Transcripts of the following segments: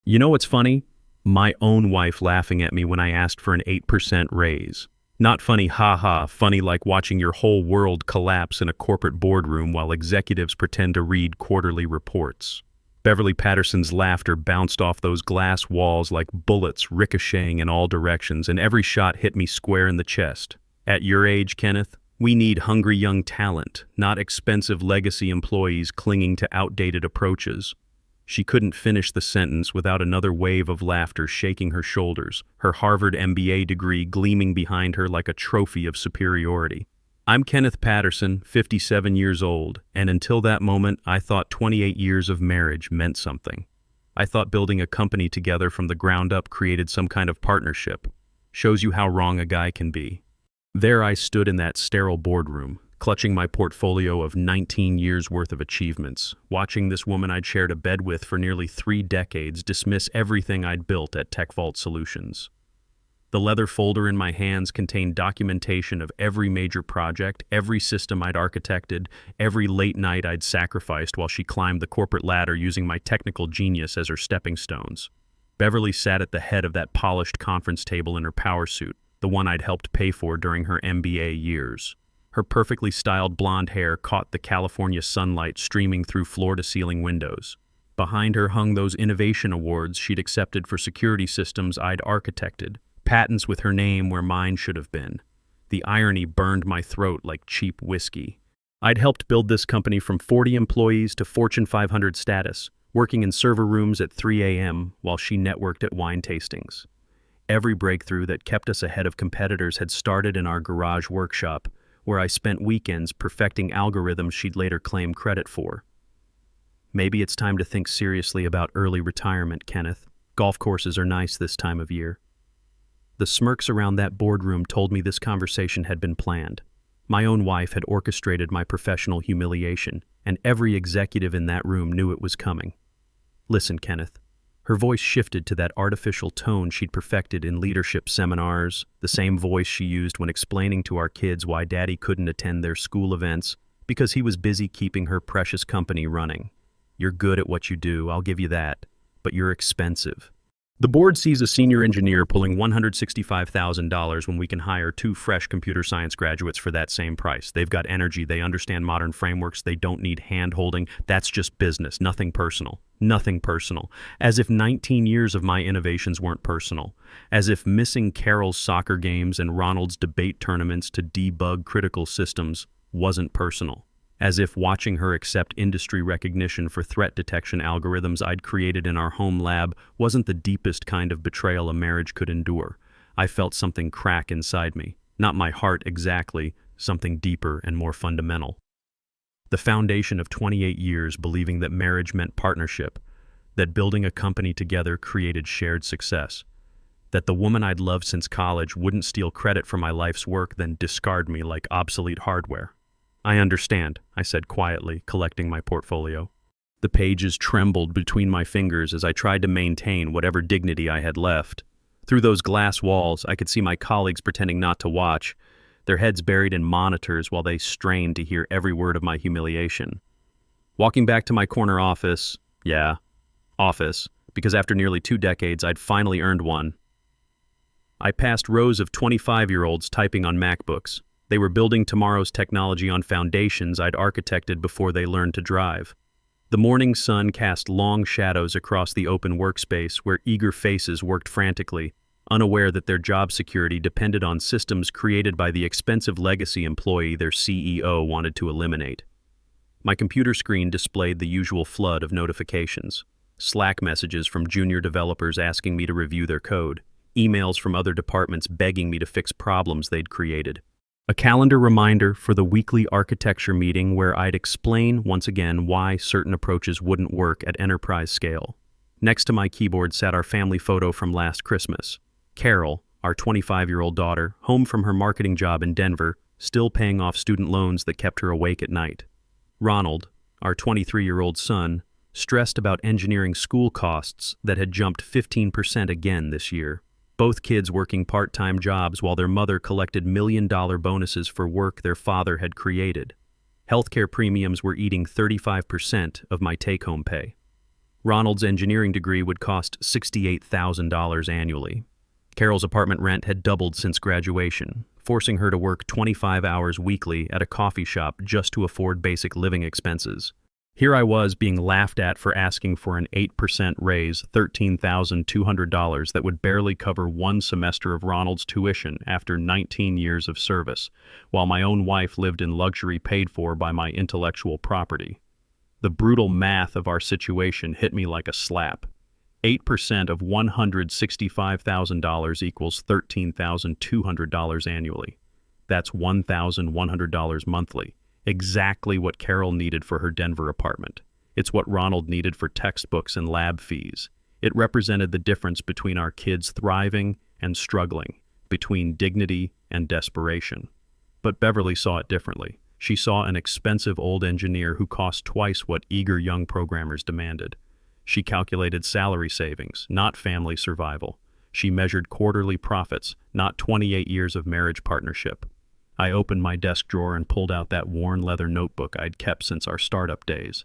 You know what's funny? My own wife laughing at me when I asked for an 8% raise. Not funny, haha, funny like watching your whole world collapse in a corporate boardroom while executives pretend to read quarterly reports. Beverly Patterson's laughter bounced off those glass walls like bullets ricocheting in all directions, and every shot hit me square in the chest. At your age, Kenneth, we need hungry young talent, not expensive legacy employees clinging to outdated approaches. She couldn't finish the sentence without another wave of laughter shaking her shoulders, her Harvard MBA degree gleaming behind her like a trophy of superiority. I'm Kenneth Patterson, 57 years old, and until that moment, I thought 28 years of marriage meant something. I thought building a company together from the ground up created some kind of partnership. Shows you how wrong a guy can be. There I stood in that sterile boardroom, clutching my portfolio of 19 years' worth of achievements, watching this woman I'd shared a bed with for nearly 3 decades dismiss everything I'd built at TechVault Solutions. The leather folder in my hands contained documentation of every major project, every system I'd architected, every late night I'd sacrificed while she climbed the corporate ladder using my technical genius as her stepping stones. Beverly sat at the head of that polished conference table in her power suit, the one I'd helped pay for during her MBA years. Her perfectly styled blonde hair caught the California sunlight streaming through floor-to-ceiling windows. Behind her hung those innovation awards she'd accepted for security systems I'd architected, patents with her name where mine should have been. The irony burned my throat like cheap whiskey. I'd helped build this company from 40 employees to Fortune 500 status, working in server rooms at 3 a.m. while she networked at wine tastings. Every breakthrough that kept us ahead of competitors had started in our garage workshop, where I spent weekends perfecting algorithms she'd later claim credit for. Maybe it's time to think seriously about early retirement, Kenneth. Golf courses are nice this time of year. The smirks around that boardroom told me this conversation had been planned. My own wife had orchestrated my professional humiliation, and every executive in that room knew it was coming. Listen, Kenneth. Her voice shifted to that artificial tone she'd perfected in leadership seminars, the same voice she used when explaining to our kids why Daddy couldn't attend their school events because he was busy keeping her precious company running. You're good at what you do, I'll give you that, but you're expensive. The board sees a senior engineer pulling $165,000 when we can hire 2 fresh computer science graduates for that same price. They've got energy, they understand modern frameworks, they don't need hand-holding. That's just business, nothing personal. Nothing personal. As if 19 years of my innovations weren't personal. As if missing Carol's soccer games and Ronald's debate tournaments to debug critical systems wasn't personal. As if watching her accept industry recognition for threat detection algorithms I'd created in our home lab wasn't the deepest kind of betrayal a marriage could endure. I felt something crack inside me. Not my heart exactly, something deeper and more fundamental. The foundation of 28 years believing that marriage meant partnership, that building a company together created shared success, that the woman I'd loved since college wouldn't steal credit for my life's work then discard me like obsolete hardware. I understand, I said quietly, collecting my portfolio. The pages trembled between my fingers as I tried to maintain whatever dignity I had left. Through those glass walls, I could see my colleagues pretending not to watch, their heads buried in monitors while they strained to hear every word of my humiliation. Walking back to my corner office, because after nearly 2 decades I'd finally earned one. I passed rows of 25-year-olds typing on MacBooks. They were building tomorrow's technology on foundations I'd architected before they learned to drive. The morning sun cast long shadows across the open workspace where eager faces worked frantically, unaware that their job security depended on systems created by the expensive legacy employee their CEO wanted to eliminate. My computer screen displayed the usual flood of notifications. Slack messages from junior developers asking me to review their code, emails from other departments begging me to fix problems they'd created. A calendar reminder for the weekly architecture meeting where I'd explain once again why certain approaches wouldn't work at enterprise scale. Next to my keyboard sat our family photo from last Christmas. Carol, our 25-year-old daughter, home from her marketing job in Denver, still paying off student loans that kept her awake at night. Ronald, our 23-year-old son, stressed about engineering school costs that had jumped 15% again this year. Both kids working part-time jobs while their mother collected million-dollar bonuses for work their father had created. Healthcare premiums were eating 35% of my take-home pay. Ronald's engineering degree would cost $68,000 annually. Carol's apartment rent had doubled since graduation, forcing her to work 25 hours weekly at a coffee shop just to afford basic living expenses. Here I was being laughed at for asking for an 8% raise, $13,200 that would barely cover one semester of Ronald's tuition after 19 years of service, while my own wife lived in luxury paid for by my intellectual property. The brutal math of our situation hit me like a slap. 8% of $165,000 equals $13,200 annually. That's $1,100 monthly. Exactly what Carol needed for her Denver apartment. It's what Ronald needed for textbooks and lab fees. It represented the difference between our kids thriving and struggling, between dignity and desperation. But Beverly saw it differently. She saw an expensive old engineer who cost twice what eager young programmers demanded. She calculated salary savings, not family survival. She measured quarterly profits, not 28 years of marriage partnership. I opened my desk drawer and pulled out that worn leather notebook I'd kept since our startup days.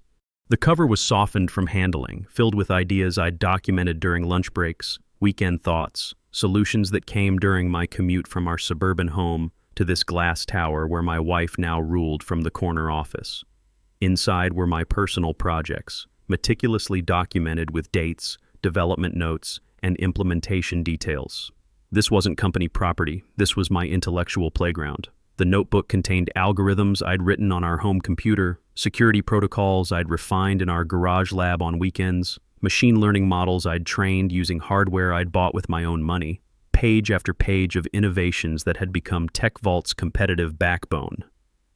The cover was softened from handling, filled with ideas I'd documented during lunch breaks, weekend thoughts, solutions that came during my commute from our suburban home to this glass tower where my wife now ruled from the corner office. Inside were my personal projects, meticulously documented with dates, development notes, and implementation details. This wasn't company property, this was my intellectual playground. The notebook contained algorithms I'd written on our home computer, security protocols I'd refined in our garage lab on weekends, machine learning models I'd trained using hardware I'd bought with my own money, page after page of innovations that had become TechVault's competitive backbone.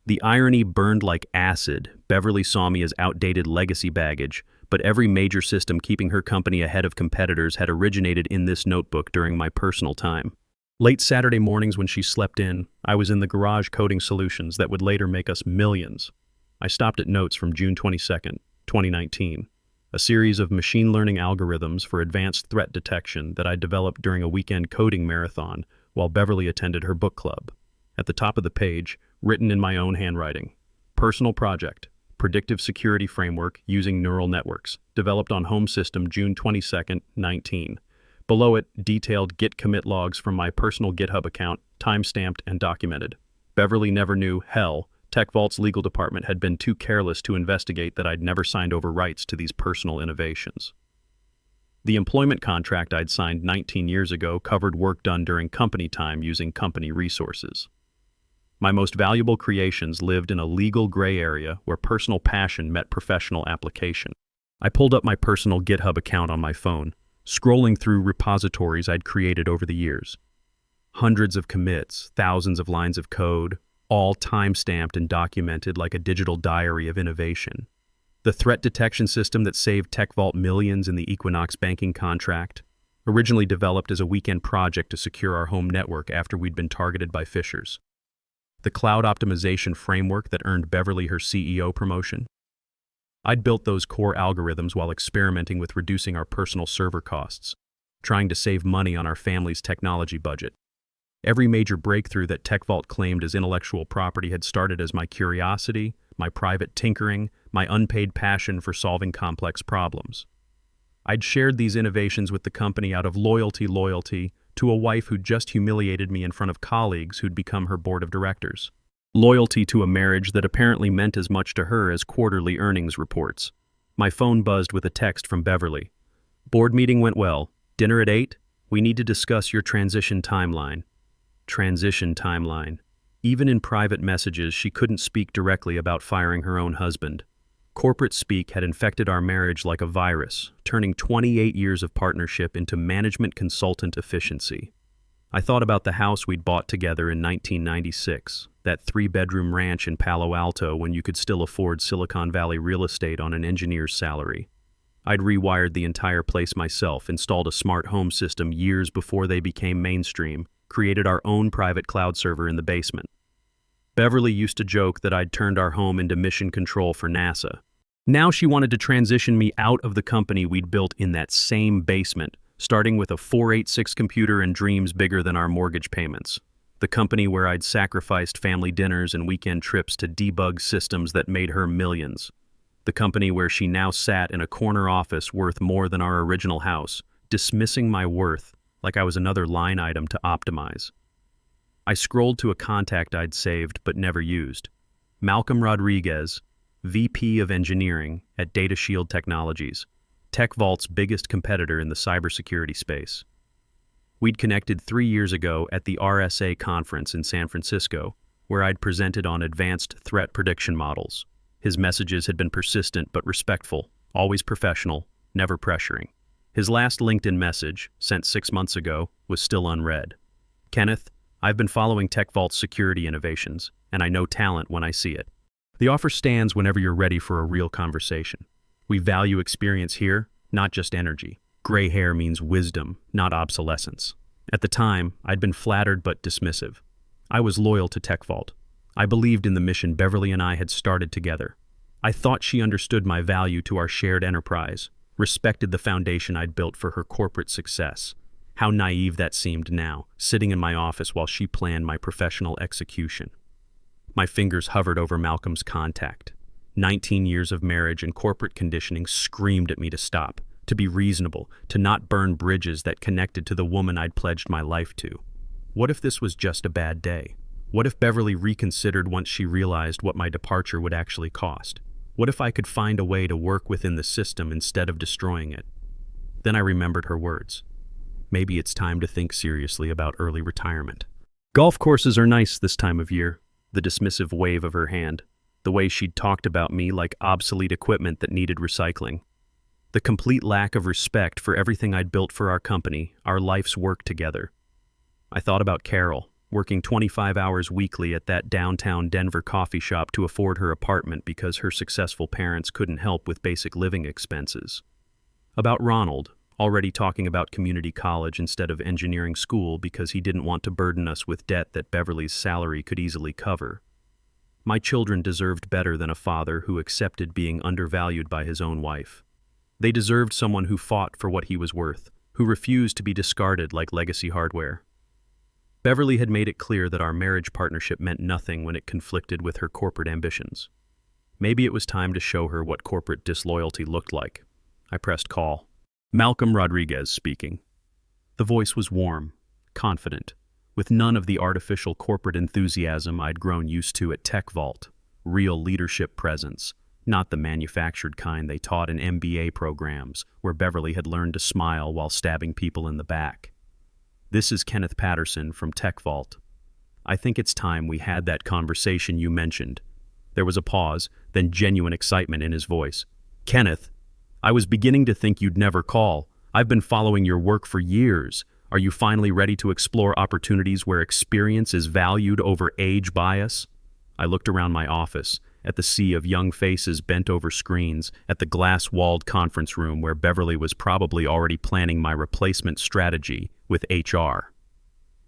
The irony burned like acid. Beverly saw me as outdated legacy baggage, but every major system keeping her company ahead of competitors had originated in this notebook during my personal time. Late Saturday mornings when she slept in, I was in the garage coding solutions that would later make us millions. I stopped at notes from June 22nd, 2019, a series of machine learning algorithms for advanced threat detection that I developed during a weekend coding marathon while Beverly attended her book club. At the top of the page, written in my own handwriting, personal project, predictive security framework using neural networks, developed on home system June 22nd, 19. Below it, detailed Git commit logs from my personal GitHub account, time-stamped and documented. Beverly never knew, hell, TechVault's legal department had been too careless to investigate that I'd never signed over rights to these personal innovations. The employment contract I'd signed 19 years ago covered work done during company time using company resources. My most valuable creations lived in a legal gray area where personal passion met professional application. I pulled up my personal GitHub account on my phone, scrolling through repositories I'd created over the years. Hundreds of commits, thousands of lines of code, all time-stamped and documented like a digital diary of innovation. The threat detection system that saved TechVault millions in the Equinox banking contract, originally developed as a weekend project to secure our home network after we'd been targeted by phishers. The cloud optimization framework that earned Beverly her CEO promotion. I'd built those core algorithms while experimenting with reducing our personal server costs, trying to save money on our family's technology budget. Every major breakthrough that TechVault claimed as intellectual property had started as my curiosity, my private tinkering, my unpaid passion for solving complex problems. I'd shared these innovations with the company out of loyalty to a wife who'd just humiliated me in front of colleagues who'd become her board of directors. Loyalty to a marriage that apparently meant as much to her as quarterly earnings reports. My phone buzzed with a text from Beverly. Board meeting went well. Dinner at 8? We need to discuss your transition timeline. Transition timeline. Even in private messages, she couldn't speak directly about firing her own husband. Corporate speak had infected our marriage like a virus, turning 28 years of partnership into management consultant efficiency. I thought about the house we'd bought together in 1996, that 3-bedroom ranch in Palo Alto when you could still afford Silicon Valley real estate on an engineer's salary. I'd rewired the entire place myself, installed a smart home system years before they became mainstream, created our own private cloud server in the basement. Beverly used to joke that I'd turned our home into mission control for NASA. Now she wanted to transition me out of the company we'd built in that same basement, starting with a 486 computer and dreams bigger than our mortgage payments. The company where I'd sacrificed family dinners and weekend trips to debug systems that made her millions. the company where she now sat in a corner office worth more than our original house, dismissing my worth like I was another line item to optimize. I scrolled to a contact I'd saved but never used. Malcolm Rodriguez, VP of Engineering at Data Shield Technologies, TechVault's biggest competitor in the cybersecurity space. We'd connected 3 years ago at the RSA conference in San Francisco, where I'd presented on advanced threat prediction models. His messages had been persistent but respectful, always professional, never pressuring. His last LinkedIn message, sent 6 months ago, was still unread. Kenneth, I've been following TechVault's security innovations, and I know talent when I see it. The offer stands whenever you're ready for a real conversation. We value experience here, not just energy. Gray hair means wisdom, not obsolescence. At the time, I'd been flattered but dismissive. I was loyal to TechVault. I believed in the mission Beverly and I had started together. I thought she understood my value to our shared enterprise, respected the foundation I'd built for her corporate success. How naive that seemed now, sitting in my office while she planned my professional execution. My fingers hovered over Malcolm's contact. 19 years of marriage and corporate conditioning screamed at me to stop, to be reasonable, to not burn bridges that connected to the woman I'd pledged my life to. What if this was just a bad day? What if Beverly reconsidered once she realized what my departure would actually cost? What if I could find a way to work within the system instead of destroying it? Then I remembered her words. Maybe it's time to think seriously about early retirement. Golf courses are nice this time of year. The dismissive wave of her hand. The way she'd talked about me like obsolete equipment that needed recycling. The complete lack of respect for everything I'd built for our company, our life's work together. I thought about Carol, working 25 hours weekly at that downtown Denver coffee shop to afford her apartment because her successful parents couldn't help with basic living expenses. About Ronald, already talking about community college instead of engineering school because he didn't want to burden us with debt that Beverly's salary could easily cover. My children deserved better than a father who accepted being undervalued by his own wife. They deserved someone who fought for what he was worth, who refused to be discarded like legacy hardware. Beverly had made it clear that our marriage partnership meant nothing when it conflicted with her corporate ambitions. Maybe it was time to show her what corporate disloyalty looked like. I pressed call. Malcolm Rodriguez speaking. The voice was warm, confident, with none of the artificial corporate enthusiasm I'd grown used to at TechVault. Real leadership presence, not the manufactured kind they taught in MBA programs, where Beverly had learned to smile while stabbing people in the back. This is Kenneth Patterson from TechVault. I think it's time we had that conversation you mentioned. There was a pause, then genuine excitement in his voice. Kenneth, I was beginning to think you'd never call. I've been following your work for years. Are you finally ready to explore opportunities where experience is valued over age bias? I looked around my office, at the sea of young faces bent over screens, at the glass-walled conference room where Beverly was probably already planning my replacement strategy with HR.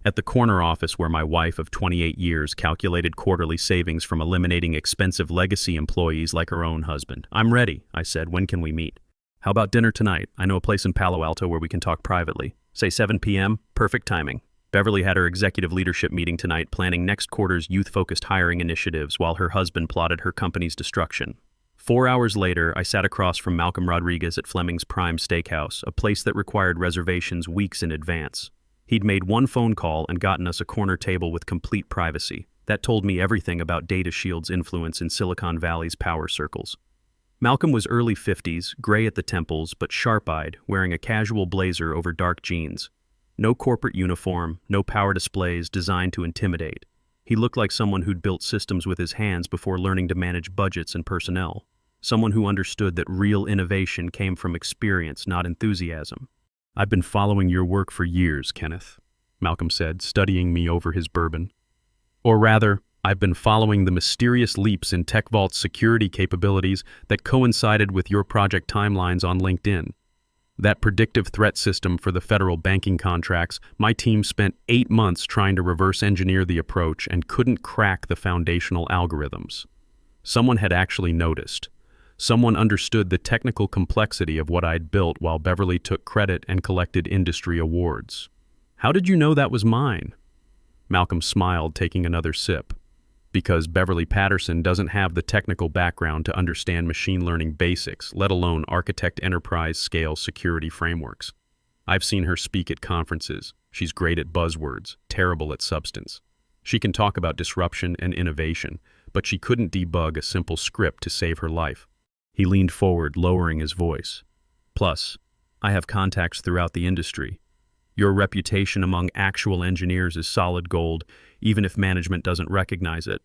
At the corner office where my wife of 28 years calculated quarterly savings from eliminating expensive legacy employees like her own husband. I'm ready, I said. When can we meet? How about dinner tonight? I know a place in Palo Alto where we can talk privately. Say 7 p.m., perfect timing. Beverly had her executive leadership meeting tonight planning next quarter's youth-focused hiring initiatives while her husband plotted her company's destruction. 4 hours later, I sat across from Malcolm Rodriguez at Fleming's Prime Steakhouse, a place that required reservations weeks in advance. He'd made one phone call and gotten us a corner table with complete privacy. That told me everything about Data Shield's influence in Silicon Valley's power circles. Malcolm was early 50s, gray at the temples, but sharp-eyed, wearing a casual blazer over dark jeans. No corporate uniform, no power displays designed to intimidate. He looked like someone who'd built systems with his hands before learning to manage budgets and personnel. Someone who understood that real innovation came from experience, not enthusiasm. I've been following your work for years, Kenneth, Malcolm said, studying me over his bourbon. Or rather, I've been following the mysterious leaps in TechVault's security capabilities that coincided with your project timelines on LinkedIn. That predictive threat system for the federal banking contracts, my team spent 8 months trying to reverse engineer the approach and couldn't crack the foundational algorithms. Someone had actually noticed. Someone understood the technical complexity of what I'd built while Beverly took credit and collected industry awards. How did you know that was mine? Malcolm smiled, taking another sip. Because Beverly Patterson doesn't have the technical background to understand machine learning basics, let alone architect enterprise-scale security frameworks. I've seen her speak at conferences. She's great at buzzwords, terrible at substance. She can talk about disruption and innovation, but she couldn't debug a simple script to save her life. He leaned forward, lowering his voice. Plus, I have contacts throughout the industry. Your reputation among actual engineers is solid gold, even if management doesn't recognize it.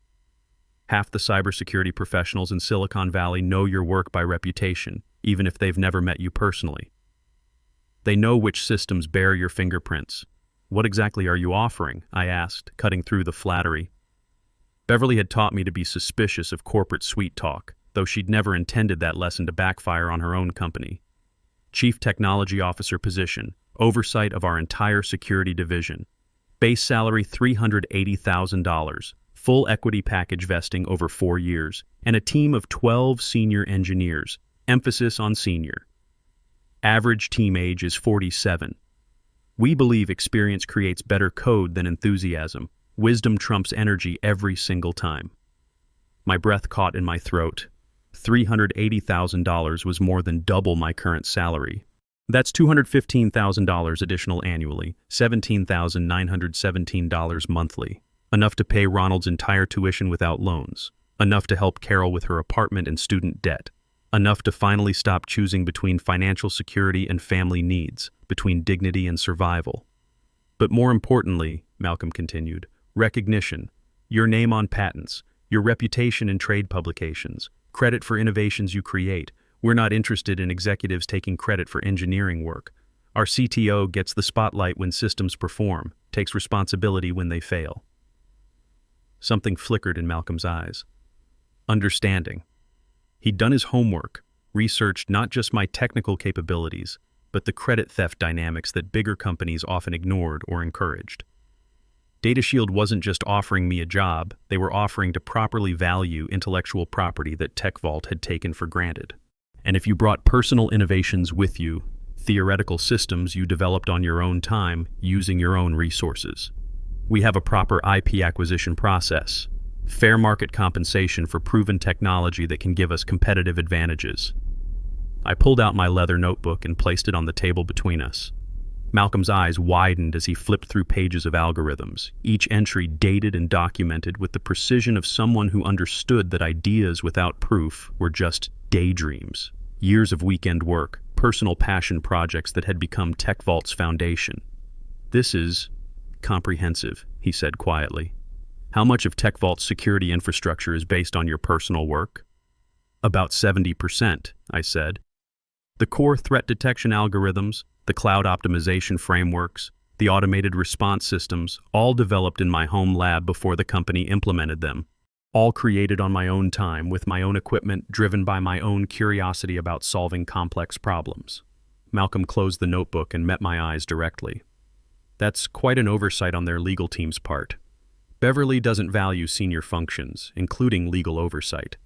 Half the cybersecurity professionals in Silicon Valley know your work by reputation, even if they've never met you personally. They know which systems bear your fingerprints. What exactly are you offering? I asked, cutting through the flattery. Beverly had taught me to be suspicious of corporate sweet talk, though she'd never intended that lesson to backfire on her own company. Chief Technology Officer position, oversight of our entire security division. Base salary $380,000, full equity package vesting over 4 years, and a team of 12 senior engineers, emphasis on senior. Average team age is 47. We believe experience creates better code than enthusiasm. Wisdom trumps energy every single time. My breath caught in my throat. $380,000 was more than double my current salary. That's $215,000 additional annually, $17,917 monthly. Enough to pay Ronald's entire tuition without loans. Enough to help Carol with her apartment and student debt. Enough to finally stop choosing between financial security and family needs, between dignity and survival. But more importantly, Malcolm continued, recognition. Your name on patents, your reputation in trade publications, credit for innovations you create. We're not interested in executives taking credit for engineering work. Our CTO gets the spotlight when systems perform, takes responsibility when they fail. Something flickered in Malcolm's eyes. Understanding. He'd done his homework, researched not just my technical capabilities, but the credit theft dynamics that bigger companies often ignored or encouraged. DataShield wasn't just offering me a job, they were offering to properly value intellectual property that TechVault had taken for granted. And if you brought personal innovations with you, theoretical systems you developed on your own time, using your own resources. We have a proper IP acquisition process, fair market compensation for proven technology that can give us competitive advantages. I pulled out my leather notebook and placed it on the table between us. Malcolm's eyes widened as he flipped through pages of algorithms, each entry dated and documented with the precision of someone who understood that ideas without proof were just daydreams, years of weekend work, personal passion projects that had become TechVault's foundation. This is comprehensive, he said quietly. How much of TechVault's security infrastructure is based on your personal work? About 70%, I said. The core threat detection algorithms, the cloud optimization frameworks, the automated response systems, all developed in my home lab before the company implemented them. All created on my own time with my own equipment, driven by my own curiosity about solving complex problems. Malcolm closed the notebook and met my eyes directly. That's quite an oversight on their legal team's part. Beverly doesn't value senior functions, including legal oversight.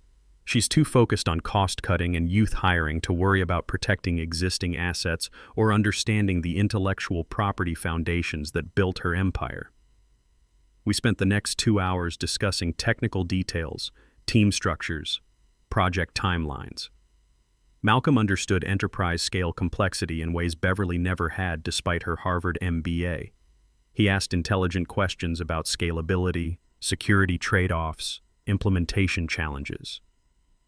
She's too focused on cost-cutting and youth hiring to worry about protecting existing assets or understanding the intellectual property foundations that built her empire. We spent the next 2 hours discussing technical details, team structures, project timelines. Malcolm understood enterprise-scale complexity in ways Beverly never had despite her Harvard MBA. He asked intelligent questions about scalability, security trade-offs, implementation challenges.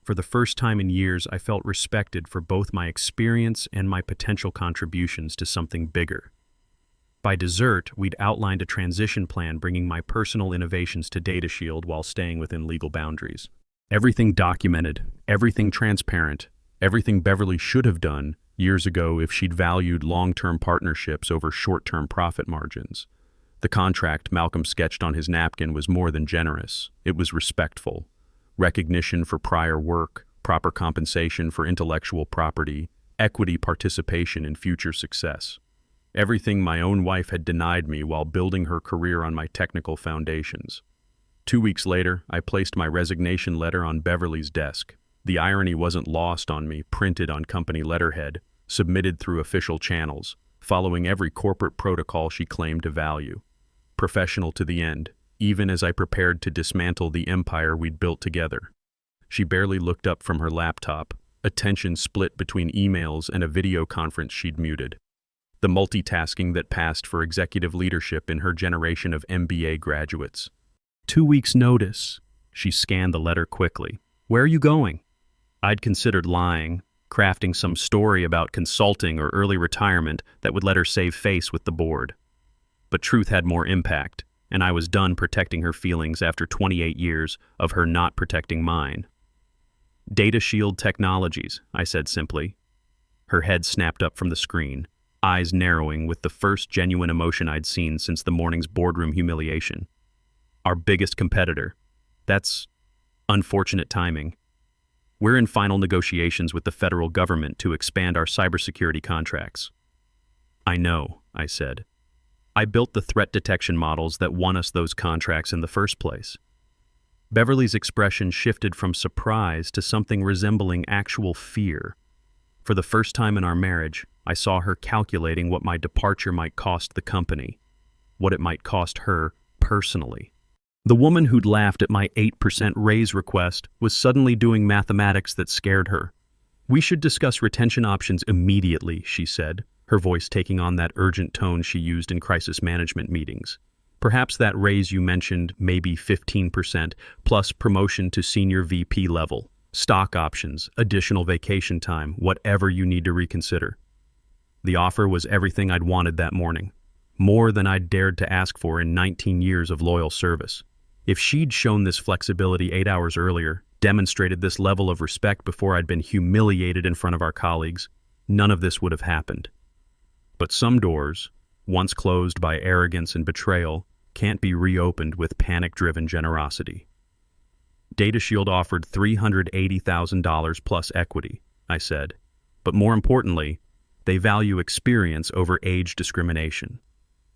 For the first time in years, I felt respected for both my experience and my potential contributions to something bigger. By dessert, we'd outlined a transition plan bringing my personal innovations to DataShield while staying within legal boundaries. Everything documented, everything transparent, everything Beverly should have done years ago if she'd valued long-term partnerships over short-term profit margins. The contract Malcolm sketched on his napkin was more than generous. It was respectful. Recognition for prior work, proper compensation for intellectual property, equity participation in future success. Everything my own wife had denied me while building her career on my technical foundations. 2 weeks later, I placed my resignation letter on Beverly's desk. The irony wasn't lost on me, printed on company letterhead, submitted through official channels, following every corporate protocol she claimed to value. Professional to the end, even as I prepared to dismantle the empire we'd built together. She barely looked up from her laptop, attention split between emails and a video conference she'd muted. The multitasking that passed for executive leadership in her generation of MBA graduates. 2 weeks' notice. She scanned the letter quickly. Where are you going? I'd considered lying, crafting some story about consulting or early retirement that would let her save face with the board. But truth had more impact, and I was done protecting her feelings after 28 years of her not protecting mine. Data Shield Technologies, I said simply. Her head snapped up from the screen, eyes narrowing with the first genuine emotion I'd seen since the morning's boardroom humiliation. Our biggest competitor. That's unfortunate timing. We're in final negotiations with the federal government to expand our cybersecurity contracts. I know, I said. I built the threat detection models that won us those contracts in the first place. Beverly's expression shifted from surprise to something resembling actual fear. For the first time in our marriage, I saw her calculating what my departure might cost the company, what it might cost her personally. The woman who'd laughed at my 8% raise request was suddenly doing mathematics that scared her. We should discuss retention options immediately, she said, her voice taking on that urgent tone she used in crisis management meetings. Perhaps that raise you mentioned may be 15%, plus promotion to senior VP level, stock options, additional vacation time, whatever you need to reconsider. The offer was everything I'd wanted that morning, more than I'd dared to ask for in 19 years of loyal service. If she'd shown this flexibility 8 hours earlier, demonstrated this level of respect before I'd been humiliated in front of our colleagues, none of this would have happened. But some doors, once closed by arrogance and betrayal, can't be reopened with panic-driven generosity. DataShield offered $380,000 plus equity, I said. But more importantly, they value experience over age discrimination.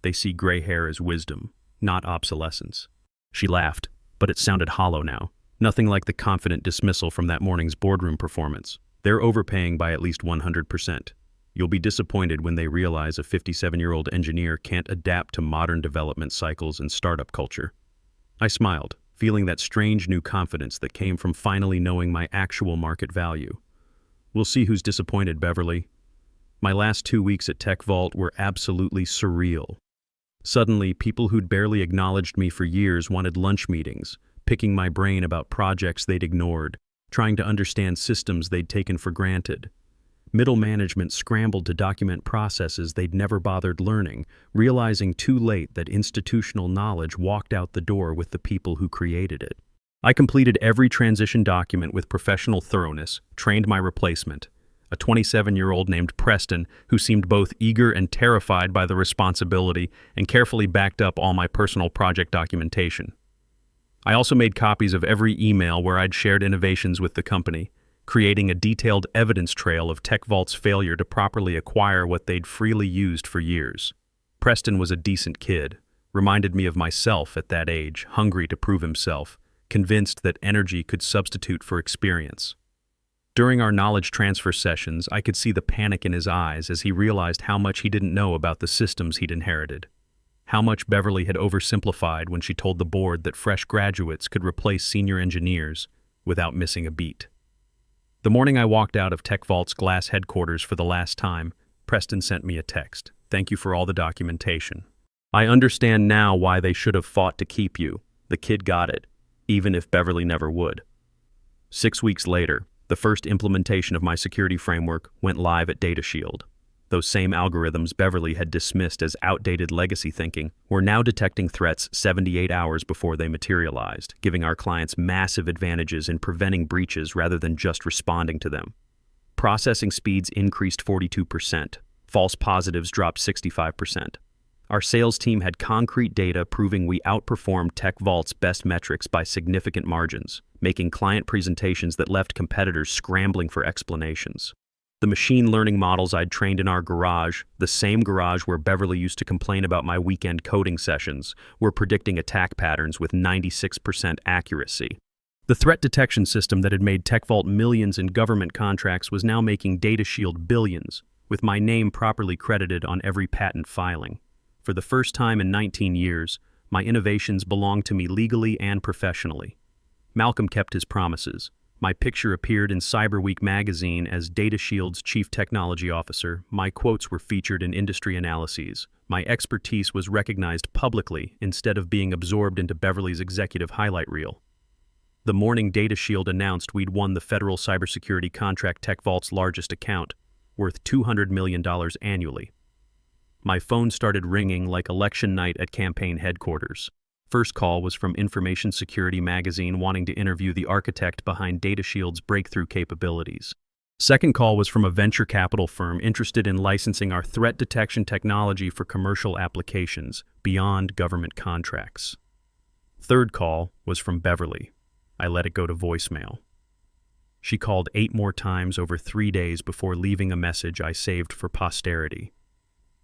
They see gray hair as wisdom, not obsolescence. She laughed, but it sounded hollow now. Nothing like the confident dismissal from that morning's boardroom performance. They're overpaying by at least 100%. You'll be disappointed when they realize a 57-year-old engineer can't adapt to modern development cycles and startup culture. I smiled, feeling that strange new confidence that came from finally knowing my actual market value. We'll see who's disappointed, Beverly. My last 2 weeks at Tech Vault were absolutely surreal. Suddenly, people who'd barely acknowledged me for years wanted lunch meetings, picking my brain about projects they'd ignored, trying to understand systems they'd taken for granted. Middle management scrambled to document processes they'd never bothered learning, realizing too late that institutional knowledge walked out the door with the people who created it. I completed every transition document with professional thoroughness, trained my replacement, a 27-year-old named Preston who seemed both eager and terrified by the responsibility and carefully backed up all my personal project documentation. I also made copies of every email where I'd shared innovations with the company, creating a detailed evidence trail of Tech Vault's failure to properly acquire what they'd freely used for years. Preston was a decent kid, reminded me of myself at that age, hungry to prove himself, convinced that energy could substitute for experience. During our knowledge transfer sessions, I could see the panic in his eyes as he realized how much he didn't know about the systems he'd inherited. How much Beverly had oversimplified when she told the board that fresh graduates could replace senior engineers without missing a beat. The morning I walked out of Tech Vault's glass headquarters for the last time, Preston sent me a text. Thank you for all the documentation. I understand now why they should have fought to keep you. The kid got it, even if Beverly never would. 6 weeks later, the first implementation of my security framework went live at DataShield. Those same algorithms Beverly had dismissed as outdated legacy thinking were now detecting threats 78 hours before they materialized, giving our clients massive advantages in preventing breaches rather than just responding to them. Processing speeds increased 42%. False positives dropped 65%. Our sales team had concrete data proving we outperformed Tech Vault's best metrics by significant margins, making client presentations that left competitors scrambling for explanations. The machine learning models I'd trained in our garage, the same garage where Beverly used to complain about my weekend coding sessions, were predicting attack patterns with 96% accuracy. The threat detection system that had made Tech Vault millions in government contracts was now making DataShield billions, with my name properly credited on every patent filing. For the first time in 19 years, My innovations belonged to me legally and professionally. Malcolm kept his promises. My picture appeared in CyberWeek magazine as DataShield's chief technology officer. My quotes were featured in industry analyses. My expertise was recognized publicly instead of being absorbed into Beverly's executive highlight reel. The morning DataShield announced we'd won the federal cybersecurity contract, TechVault's largest account, worth $200 million annually. My phone started ringing like election night at campaign headquarters. First call was from Information Security magazine wanting to interview the architect behind DataShield's breakthrough capabilities. Second call was from a venture capital firm interested in licensing our threat detection technology for commercial applications beyond government contracts. Third call was from Beverly. I let it go to voicemail. She called 8 more times over 3 days before leaving a message I saved for posterity.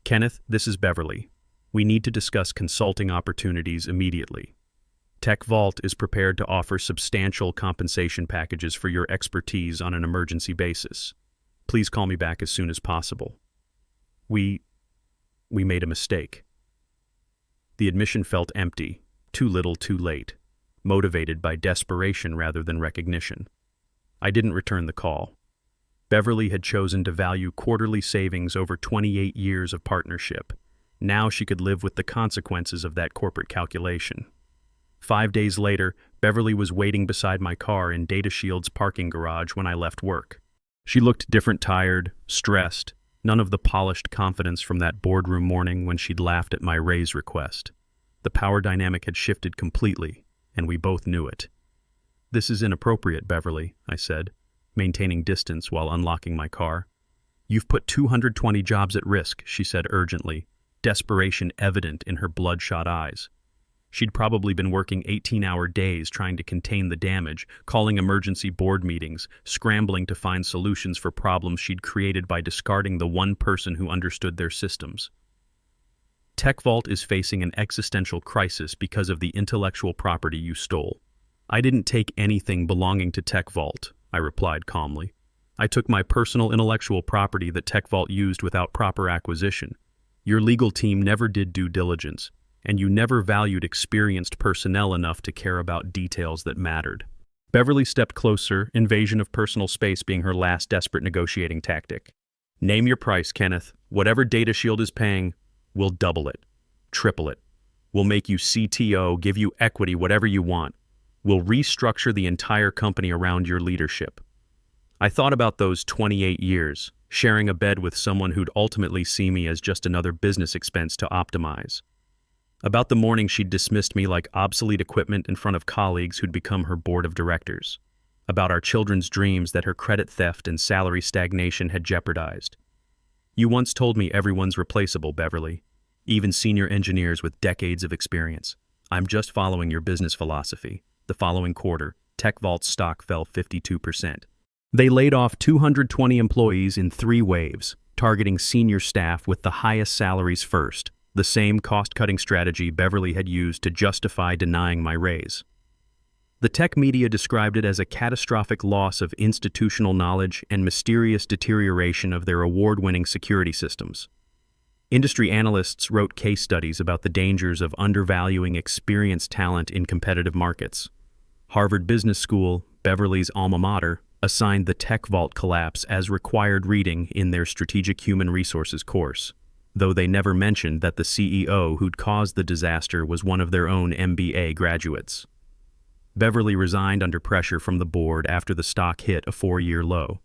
Kenneth, this is Beverly. We need to discuss consulting opportunities immediately. TechVault is prepared to offer substantial compensation packages for your expertise on an emergency basis. Please call me back as soon as possible. We made a mistake. The admission felt empty, too little, too late, motivated by desperation rather than recognition. I didn't return the call. Beverly had chosen to value quarterly savings over 28 years of partnership. Now she could live with the consequences of that corporate calculation. 5 days later, Beverly was waiting beside my car in DataShield's parking garage when I left work. She looked different, tired, stressed, none of the polished confidence from that boardroom morning when she'd laughed at my raise request. The power dynamic had shifted completely, and we both knew it. "This is inappropriate, Beverly," I said, maintaining distance while unlocking my car. "You've put 220 jobs at risk," she said urgently, desperation evident in her bloodshot eyes. She'd probably been working 18-hour days trying to contain the damage, calling emergency board meetings, scrambling to find solutions for problems she'd created by discarding the one person who understood their systems. TechVault is facing an existential crisis because of the intellectual property you stole. "I didn't take anything belonging to TechVault," I replied calmly. "I took my personal intellectual property that TechVault used without proper acquisition. Your legal team never did due diligence, and you never valued experienced personnel enough to care about details that mattered." Beverly stepped closer, invasion of personal space being her last desperate negotiating tactic. "Name your price, Kenneth. Whatever DataShield is paying, we'll double it, triple it. We'll make you CTO, give you equity, whatever you want. We'll restructure the entire company around your leadership." I thought about those 28 years, sharing a bed with someone who'd ultimately see me as just another business expense to optimize. About the morning she'd dismissed me like obsolete equipment in front of colleagues who'd become her board of directors. About our children's dreams that her credit theft and salary stagnation had jeopardized. "You once told me everyone's replaceable, Beverly, even senior engineers with decades of experience. I'm just following your business philosophy." The following quarter, TechVault's stock fell 52%. They laid off 220 employees in 3 waves, targeting senior staff with the highest salaries first, the same cost-cutting strategy Beverly had used to justify denying my raise. The tech media described it as a catastrophic loss of institutional knowledge and mysterious deterioration of their award-winning security systems. Industry analysts wrote case studies about the dangers of undervaluing experienced talent in competitive markets. Harvard Business School, Beverly's alma mater, assigned the TechVault collapse as required reading in their Strategic Human Resources course, though they never mentioned that the CEO who'd caused the disaster was one of their own MBA graduates. Beverly resigned under pressure from the board after the stock hit a 4-year low.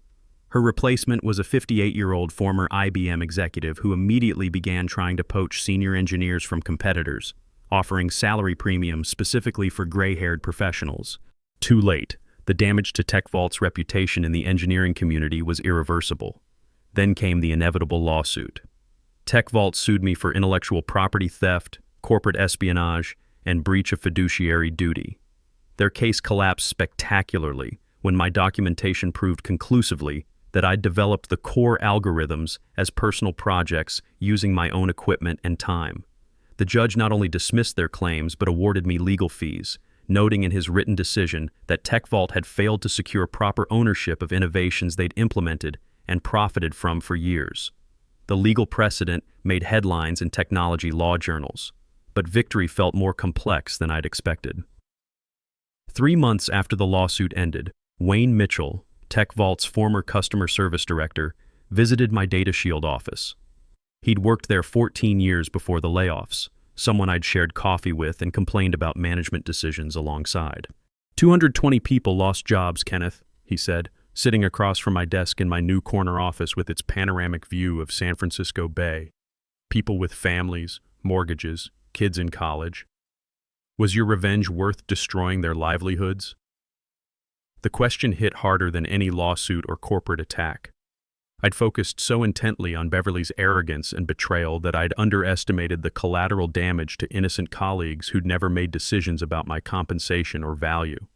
Her replacement was a 58-year-old former IBM executive who immediately began trying to poach senior engineers from competitors, offering salary premiums specifically for gray-haired professionals. Too late. The damage to TechVault's reputation in the engineering community was irreversible. Then came the inevitable lawsuit. TechVault sued me for intellectual property theft, corporate espionage, and breach of fiduciary duty. Their case collapsed spectacularly when my documentation proved conclusively that I'd developed the core algorithms as personal projects using my own equipment and time. The judge not only dismissed their claims but awarded me legal fees, noting in his written decision that TechVault had failed to secure proper ownership of innovations they'd implemented and profited from for years. The legal precedent made headlines in technology law journals, but victory felt more complex than I'd expected. 3 months after the lawsuit ended, Wayne Mitchell, TechVault's former customer service director, visited my DataShield office. He'd worked there 14 years before the layoffs, someone I'd shared coffee with and complained about management decisions alongside. 220 people lost jobs, Kenneth, he said, sitting across from my desk in my new corner office with its panoramic view of San Francisco Bay. People with families, mortgages, kids in college. Was your revenge worth destroying their livelihoods? The question hit harder than any lawsuit or corporate attack. I'd focused so intently on Beverly's arrogance and betrayal that I'd underestimated the collateral damage to innocent colleagues who'd never made decisions about my compensation or value.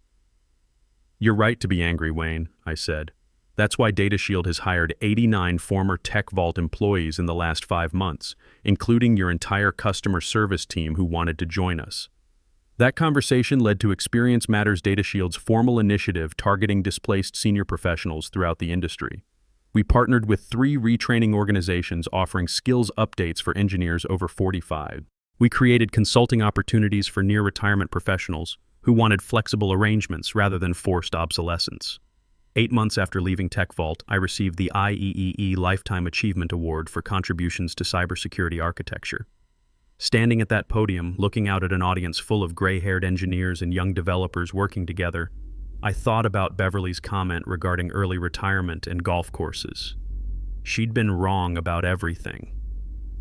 You're right to be angry, Wayne, I said. That's why DataShield has hired 89 former TechVault employees in the last 5 months, including your entire customer service team who wanted to join us. That conversation led to Experience Matters DataShield's formal initiative targeting displaced senior professionals throughout the industry. We partnered with 3 retraining organizations offering skills updates for engineers over 45. We created consulting opportunities for near-retirement professionals who wanted flexible arrangements rather than forced obsolescence. 8 months after leaving TechVault, I received the IEEE Lifetime Achievement Award for contributions to cybersecurity architecture. Standing at that podium, looking out at an audience full of gray-haired engineers and young developers working together, I thought about Beverly's comment regarding early retirement and golf courses. She'd been wrong about everything.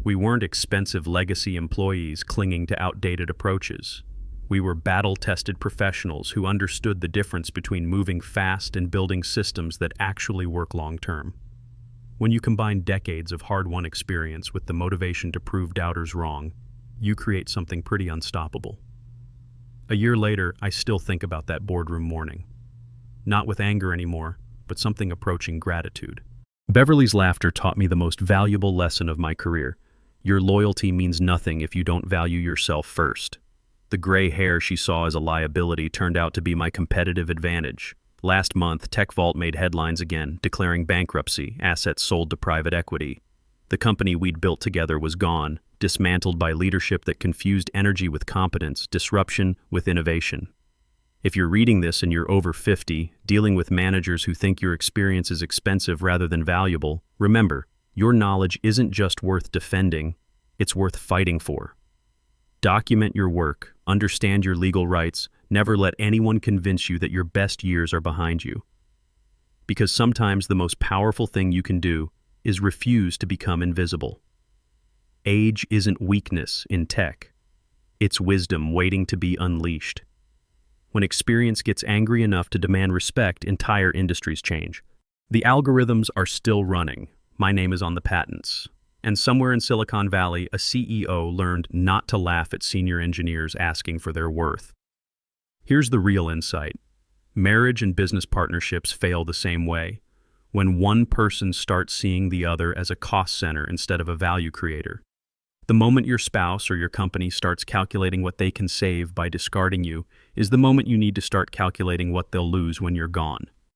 We weren't expensive legacy employees clinging to outdated approaches. We were battle-tested professionals who understood the difference between moving fast and building systems that actually work long-term. When you combine decades of hard-won experience with the motivation to prove doubters wrong, you create something pretty unstoppable. A year later, I still think about that boardroom morning. Not with anger anymore, but something approaching gratitude. Beverly's laughter taught me the most valuable lesson of my career. Your loyalty means nothing if you don't value yourself first. The gray hair she saw as a liability turned out to be my competitive advantage. Last month, TechVault made headlines again, declaring bankruptcy, assets sold to private equity. The company we'd built together was gone, dismantled by leadership that confused energy with competence, disruption with innovation. If you're reading this and you're over 50, dealing with managers who think your experience is expensive rather than valuable, remember, your knowledge isn't just worth defending, it's worth fighting for. Document your work, understand your legal rights, never let anyone convince you that your best years are behind you. Because sometimes the most powerful thing you can do is refuse to become invisible. Age isn't weakness in tech. It's wisdom waiting to be unleashed. When experience gets angry enough to demand respect, entire industries change. The algorithms are still running. My name is on the patents. And somewhere in Silicon Valley, a CEO learned not to laugh at senior engineers asking for their worth. Here's the real insight. Marriage and business partnerships fail the same way. When one person starts seeing the other as a cost center instead of a value creator. The moment your spouse or your company starts calculating what they can save by discarding you is the moment you need to start calculating what they'll lose when you're gone.